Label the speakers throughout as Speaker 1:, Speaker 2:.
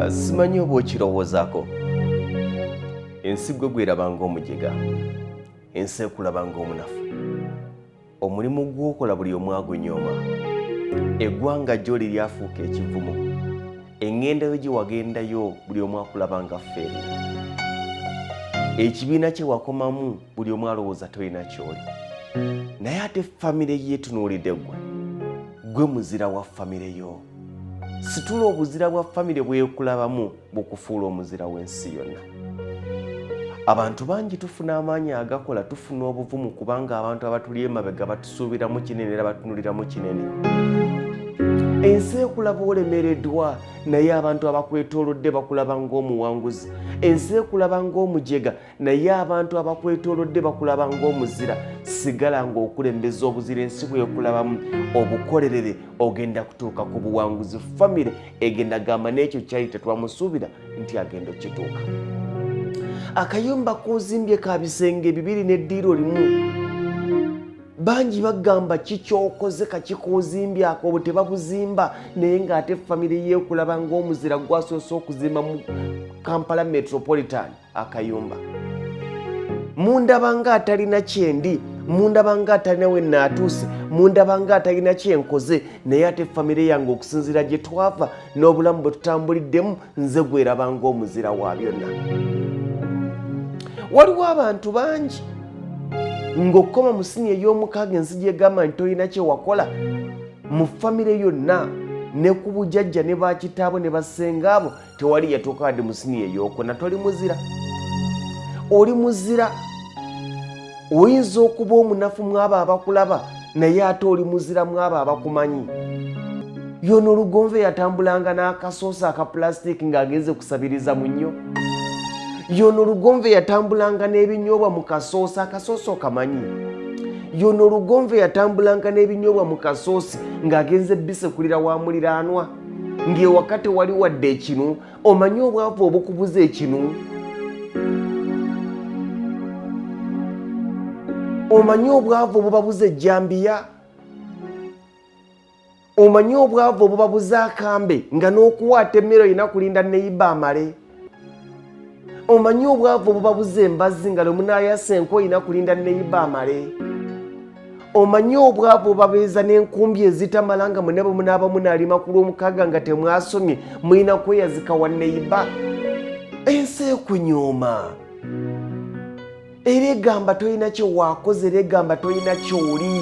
Speaker 1: Simanyi oba okirowoozaako. Ensigo gwerabanga omujega, ensi ekulabanga omunafu. Omulimu gw'okola buli omu agunyooma. Eggwanga gy'oli lyafuuka ekivumo. Engendo yo gye wagendayo buli omu akulabanga ffeeri. Ekibiina kye wakomamu buli omu alowooza tolina ky'oli. Naye ate famire ye tunuulidde gwe muzira wa famire yo. Situla obuzira bwa famire bwekulabamu bukufuula omuzira w'ensi yonna. Abantu bangi tufuna amaanyi agakola, tufuna obuvumu kubanga abantu abatuli emabega batusuubiramu kinene era batunuliramu kinene. Ensi ekulaba olemereddwa, naye abantu abakwetoolodde bakulaba ng'omuwanguzi. Ensi ekulaba ng'omujega, naye abantu abakwetoolodde bakulaba ng'omuzira. Sigala ng'okulembeza obuzira ensi bwekulabamu obukolerere, ogenda kutuuka ku buwanguzi. Famire egenda gamba n'ekyo kyali tetwamusuubira nti agenda okituuka. Akayumba k'ozimbye ka bisenge bibiri n'eddiiro limu. Bangi bagamba kikyokoze kakikozimbye ako tebabuzimba, naye ng'ate famire yeekulaba ng'omuzira gwasoose okuzimba mu Kampala Metropolitan akayumba. Mundaba nga atalina kyendi, mundaba nga atalina we naatuuse, mundaba nga atalina kyenkoze, naye ate famire yange okusinziira gye twava n'obulamu bwe tutambuliddemu, nze gweraba ng'omuzira wa byonna. Waliwo abantu bangi ng'okukoma mu sini ey'omukaaga ensi gyegamba nti tolina kye wakola mu famire yonna, ne ku bujjajja ne bakitaabo ne bassenga abo tewali yatuuka wadde mu sini ey'okuna. Toli muzira, oli muzira. Oyinza okuba omunafu mwabo abakulaba, naye ate oli muzira mwabo abakumanyi. Yono Olugonve yatambulanga n'akasoosi aka pulasitiki ng'agenze kusabiriza mu nnyo. Yono Olugonve yatambulanga n'ebinyoobwa mu kasoosi, akasoosi okamanyi. Yono Olugonve yatambulanga n'ebinyoobwa mu kasoosi ng'agenze bisekulira wa muliraanwa, ng'ewaka tewali wadde ekinu. Omanyi obwavu obukubuza ekinu? Omanyi obwavu obubabuza ejjambiya? Omanyi obwavu obubabuza akambe nga n'okuwaata emmere olina kulinda neyiba amale? Omanyi obwavu obubabuza embazzi nga lwemunaayasa enku olina kulinda neyiba amale? Omanyi obwavu obubabeeza n'enkumbi ezitamala nga mwena bwe munaaba munaalima ku lw'omukaaga nga temwasomye mulina kweyazika wa neyiba? Ensi ekunyooma. Era egamba tolina kye waakoze, era egamba tolina ky'oli.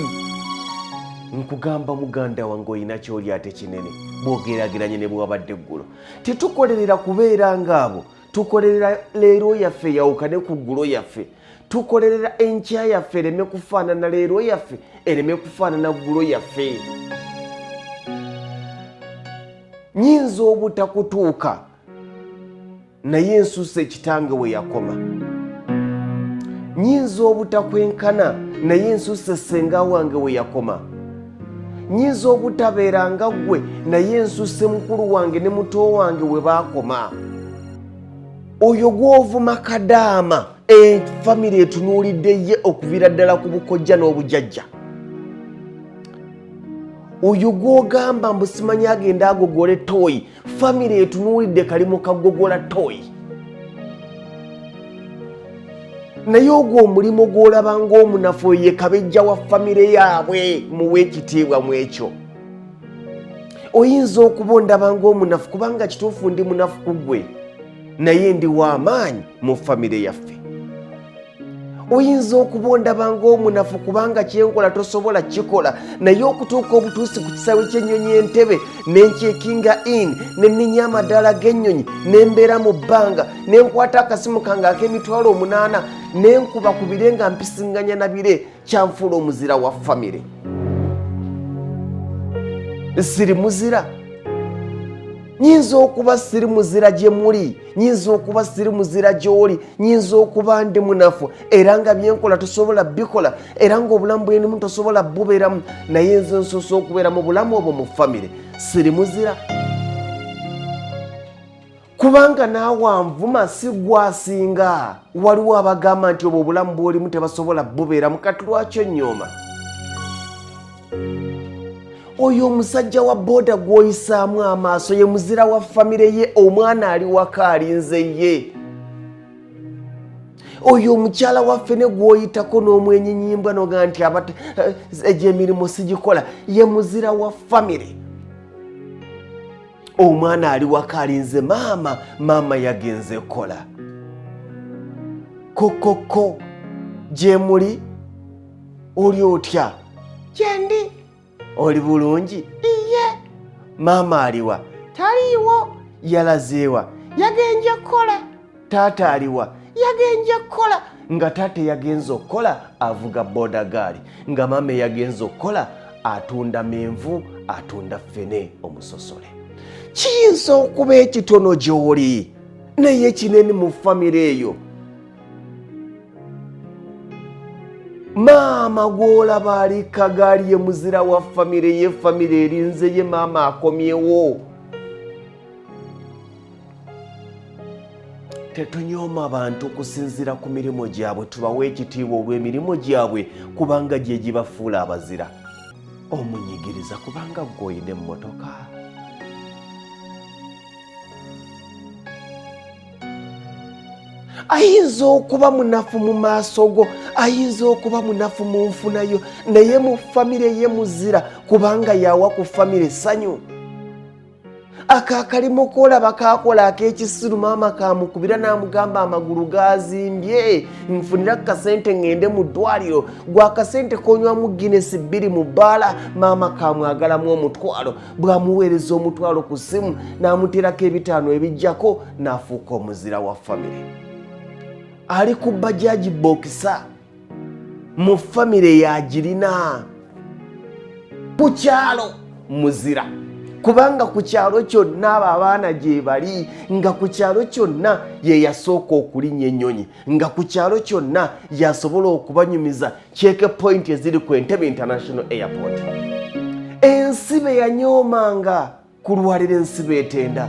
Speaker 1: Nkugamba muganda wange olina ky'oli ate kinene bw'ogeraageranye ne bw'abadde eggulo. Tetukolerera kubeera ng'abo. Tukolerera leero yaffe yawukane ku ggulo yaffe. Tukolerera enkya yaffe ereme kufaanana leero yaffe, ereme kufaanana ggulo yaffe. Nyinza obutakutuuka, naye nsusse kitange we yakoma. Nyinza obutakwenkana, naye nsusse ssenga wange we yakoma. Nyinza obutabeera nga ggwe, naye nsusse mukulu wange ne muto wange we baakoma. Oyo gw'ovuma kadaama, famire etunuulidde ye okuviira ddala ku bukojja n'obujjajja. Oyo gw'ogamba mbu simanyi agenda agogole tooyi, famire etunuulidde kali mu kagogola tooyi. Naye ogwo omulimu gw'olaba ng'omunafu ye kabejja wa famire yaabwe, muwe ekitiibwa mu ekyo. Oyinza okuba ondaba ng'omunafu kubanga kituufu ndi munafu ku ggwe, naye ndi w'amaanyi mu famire yaffe. Oyinza okuba ondaba ng'omunafu kubanga kyenkola tosobola kikola, naye okutuuka obutuusi ku kisaawe ky'ennyonyi entebe n'enkyekinga in ne nninya amadaala g'ennyonyi ne mbeera mu bbanga ne nkwata akasimu kange ak'emitwalo 8 ne nkuba ku bire nga mpisinganya na bire, kyanfuula omuzira wa famire. Siri muzira. Nyinza okuba siri muzira gye muli, nyinza okuba siri muzira gy'oli, nyinza okuba ndi munafu era nga byenkola tosobola bikola, era ng'obulamu bw'endimu tosobola bubeeramu, naye nze nsoose okubeera mu bulamu obwo mu famire. Siri muzira. Kubanga naawe anvuma si gwasinga. Waliwo abagamba nti obwo obulamu bw'olimu tebasobola bubeeramu, kati lwaki onnyooma? oyo omusajja wa booda gw'oyisaamu amaaso ye muzira wa famire ye, omwana ali waka alinze ye. Oyo omukyala waffe ne gw'oyitako n'omwenyenyimbwa noga nti egyo emirimu sigikola, ye muzira wa famire. Omwana ali waka alinze maama yagenze kola. Kokoko gye muli oli otya? Gyendi. Oli bulungi? Iye. Maama aliwa? Taliiwo. Yalazeewa? Yagenje kola. Taata aliwa? Yagenje kola. Nga taata yagenze okukola avuga boda gaali, nga maama yagenze okukola atunda menvu, atunda ffene omusosole. Kiyinza okuba ekitono gy'oli naye kinene mu famire eyo. Maama gw'olaba ali kagaali ye muzira wa famire ye, famire erinze ye, maama akomyewo. Tetunyooma abantu okusinziira ku mirimu gyabwe, tubawe ekitiibwa olw'emirimu gyabwe kubanga gye gibafuula abazira. Omunyigiriza kubanga gw'olina emmotoka. Ayinza okuba munafu mu maaso go, ayinza okuba munafu mu nfunayo, naye mu famire ye muzira kubanga yawa ku famire essanyu. Akakalimu koolaba kakola ak'ekisiru, maama kamukubira n'amugamba amagulu gazimbye, nfunira kasente ngende mu ddwaliro, gwa kasente konywamu Guinness 2 mu bbaala, maama kamwagalamu omutwalo, bw'amuweereza omutwalo ku ssimu n'amuteerako 5 ebijjako, n'afuuka omuzira wa famire. Ali ku bajaji bokisa mu famire yagirina, ku kyalo muzira kubanga ku kyalo kyonna abo abaana gye bali, nga ku kyalo kyonna ye yasooka okulinnya ennyonyi, nga ku kyalo kyonna yasobola okubanyumiza check point eziri ku Entebbe International Airport. Ensibe yanyoomanga kulwalira ensibe etenda,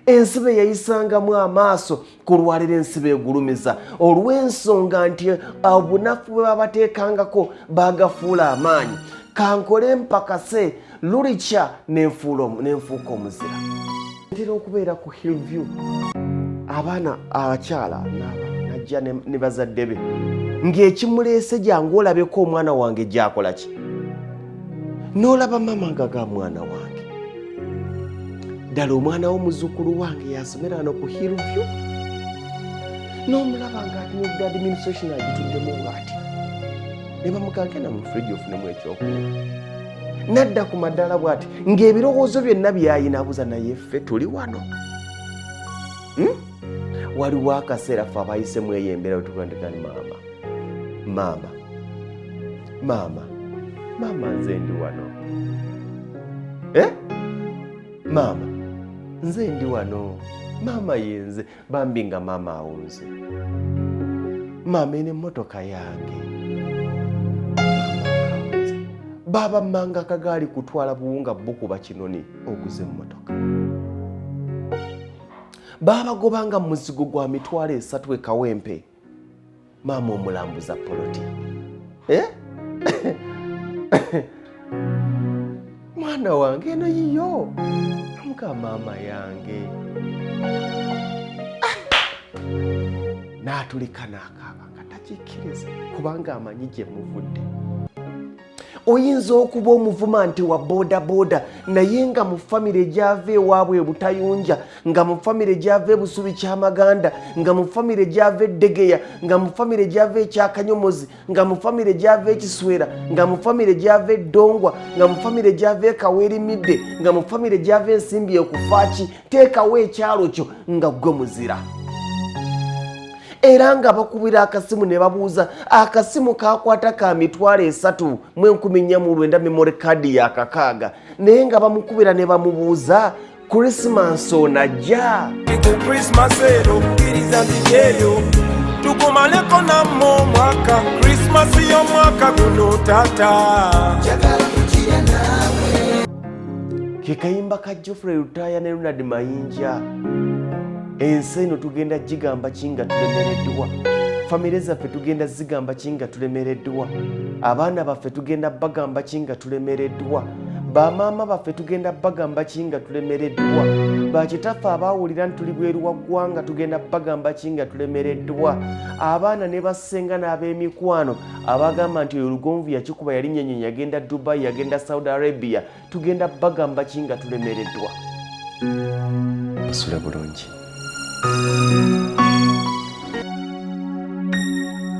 Speaker 1: ensibe yayisangamu amaaso kulwalira ensibe egulumiza, olw'ensonga nti obunafu bwe babateekangako bagafuula amaanyi. Kankole mpakase lulikya n'enfuuka omuzira. Ntera okubeera ku Hillview, abaana abakyala najja ne bazadde be, ng'ekimuleese jangu olabeko omwana wange gyakola ki, n'olaba mama nga ga mwana wange. Ddala omwana w'omuzzukulu wange yasomera wano ku Hillview, n'omulaba ng'ati ne administration agituddemu ng'ati ne bamugagenda mu fridge ofunemu ekyokunywa. Nadda ku maddala bw'ati ng'ebirowoozo byonna byayina abuza, naye ffe tuli wano. Waliwo akaseera ffe abayisemu eyo embeera wetugandigani maama nze ndi wano, maama nze ndi wano, maama yenze, bambi nga maama awunze, maama ene emmotoka yange, baba mmanga kagaali kutwala buwunga bukuba kinoni oguze emmotoka, baba gobanga muzigo gwa 3 ekawempe, maama omulambuza poloti. Mwana wange eno yiyo amuka maama yange, n'atulika n'akaaba nga takikkiriza kubanga amanyi gye muvudde. Oyinza okuba omuvuma nti wa boda naye nga mu famire gyava ewaabwe ebutayunja, nga mu famire gyava ebusubi kyamaganda, nga mu famire gyava eddegeya, nga mu famire gyava ekyakanyomozi, nga mu famire gyava ekiswera, nga mu famire gyava eddongwa, nga mu famire gyava ekaweerimidde, nga mu famire gyava ensimbi ekufaaki, teekawo ekyalo kyo nga gwe muzira. Era nga bakubira akasimu ne babuuza, akasimu kakwata ka 3,409 memory card ya kakaaga, naye nga bamukubira ne bamubuuza Christmas onajja?
Speaker 2: Christmas ero kkiriza ntijeyo tugumaleko nammo mwaka Christmas y'omwaka guno tata njagala kukira naawe.
Speaker 1: Ke kayimba ka Geoffrey Rutaya ne Ronald Mayinja. Ensi eno tugenda gigamba kinga tulemereddwa, famire zaffe tugenda zigamba kinga tulemereddwa, abaana baffe tugenda bagamba kinga tulemereddwa, bamaama baffe tugenda bagamba ki nga tulemereddwa, bakitaffe abaawulira nti tuli bweru wa ggwanga tugenda bagamba ki nga tulemereddwa, abaana ne bassenga n'ab'emikwano abagamba nti oyo lugonvu yakikuba yali nyenyenye yagenda Dubai yagenda Saudi Arabia tugenda bagamba ki nga tulemereddwa. Musule bulungi.